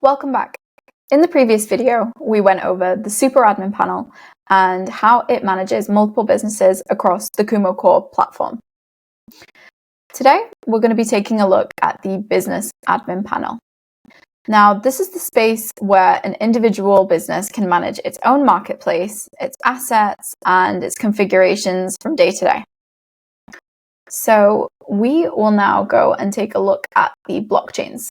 Welcome back. In the previous video, we went over the Super Admin panel and how it manages multiple businesses across the KumoCore platform. Today, we're going to be taking a look at the Business Admin panel. Now, this is the space where an individual business can manage its own marketplace, its assets, and its configurations from day to day. So we will now go and take a look at the blockchains.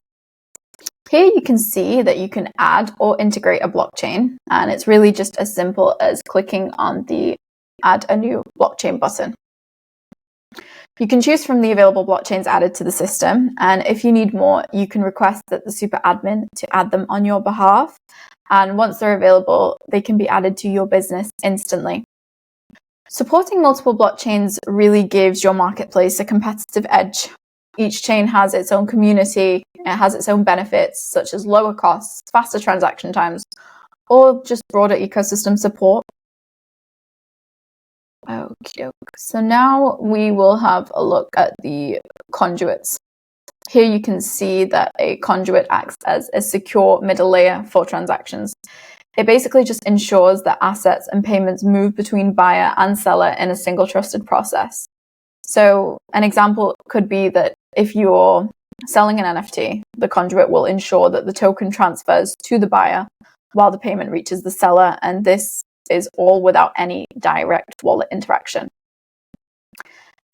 Here you can see that you can add or integrate a blockchain, and it's really just as simple as clicking on the Add a New Blockchain button. You can choose from the available blockchains added to the system, and if you need more, you can request that the Super Admin to add them on your behalf, and once they're available, they can be added to your business instantly. Supporting multiple blockchains really gives your marketplace a competitive edge. Each chain has its own community, it has its own benefits, such as lower costs, faster transaction times, or just broader ecosystem support. Okay, so now we will have a look at the conduits. Here you can see that a conduit acts as a secure middle layer for transactions. It basically just ensures that assets and payments move between buyer and seller in a single trusted process. So an example could be that if you're selling an NFT, the conduit will ensure that the token transfers to the buyer while the payment reaches the seller, and this is all without any direct wallet interaction.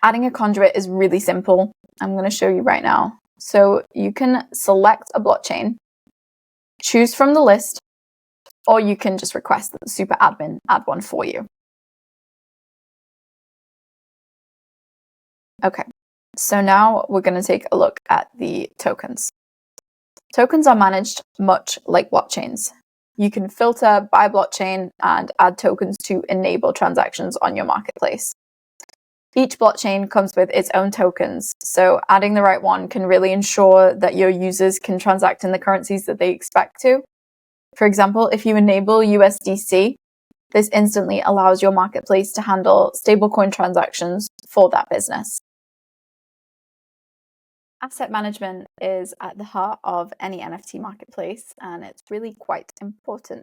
Adding a conduit is really simple. I'm going to show you right now. So you can select a blockchain, choose from the list, or you can just request that the Super Admin add one for you. Okay, so now we're going to take a look at the tokens. Tokens are managed much like blockchains. You can filter by blockchain and add tokens to enable transactions on your marketplace. Each blockchain comes with its own tokens, so adding the right one can really ensure that your users can transact in the currencies that they expect to. For example, if you enable USDC, this instantly allows your marketplace to handle stablecoin transactions for that business. Asset management is at the heart of any NFT marketplace, and it's really quite important.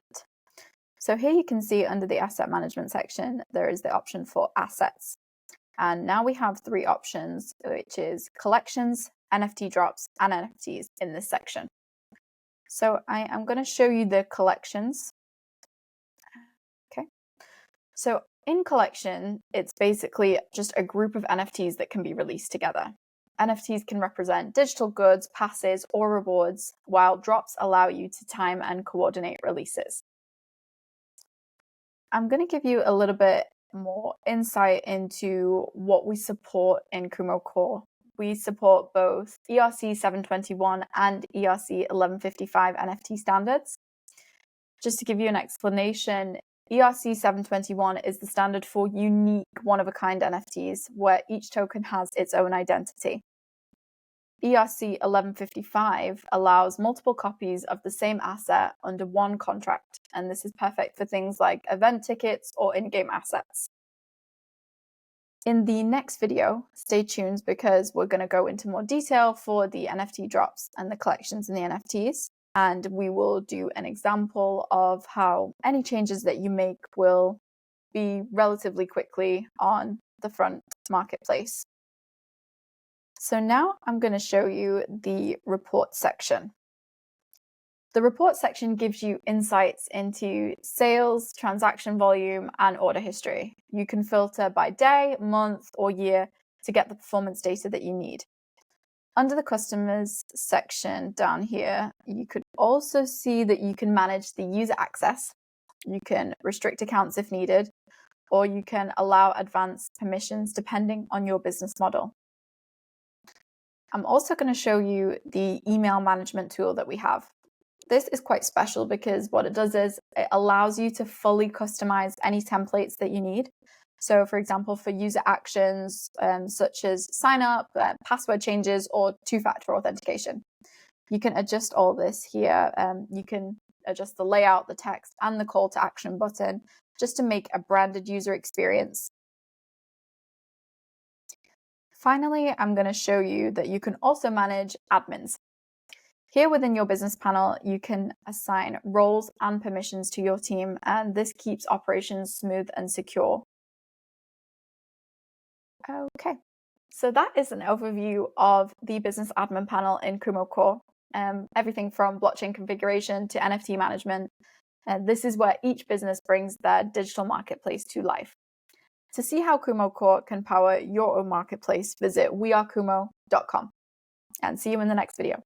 So here you can see under the asset management section, there is the option for assets. And now we have three options, which is collections, NFT drops, and NFTs in this section. So I am going to show you the collections. Okay. So in collection, it's basically just a group of NFTs that can be released together. NFTs can represent digital goods, passes, or rewards, while drops allow you to time and coordinate releases. I'm going to give you a little bit more insight into what we support in KumoCore. We support both ERC 721 and ERC 1155 NFT standards. Just to give you an explanation, ERC 721 is the standard for unique one-of-a-kind NFTs, where each token has its own identity. ERC 1155 allows multiple copies of the same asset under one contract, and this is perfect for things like event tickets or in-game assets. In the next video, stay tuned because we're going to go into more detail for the NFT drops and the collections in the NFTs, and we will do an example of how any changes that you make will be relatively quickly on the front marketplace. So now I'm going to show you the report section. The report section gives you insights into sales, transaction volume, and order history. You can filter by day, month, or year to get the performance data that you need. Under the customers section down here, you could also see that you can manage the user access. You can restrict accounts if needed, or you can allow advanced permissions depending on your business model. I'm also going to show you the email management tool that we have. This is quite special because what it does is it allows you to fully customize any templates that you need. So for example, for user actions such as sign up, password changes, or two-factor authentication. You can adjust all this here. You can adjust the layout, the text, and the call to action button just to make a branded user experience. Finally, I'm going to show you that you can also manage admins. Here within your business panel, you can assign roles and permissions to your team, and this keeps operations smooth and secure. Okay, so that is an overview of the business admin panel in KumoCore. Everything from blockchain configuration to NFT management. And this is where each business brings their digital marketplace to life. To see how KumoCore can power your own marketplace, visit wearekumo.com. And see you in the next video.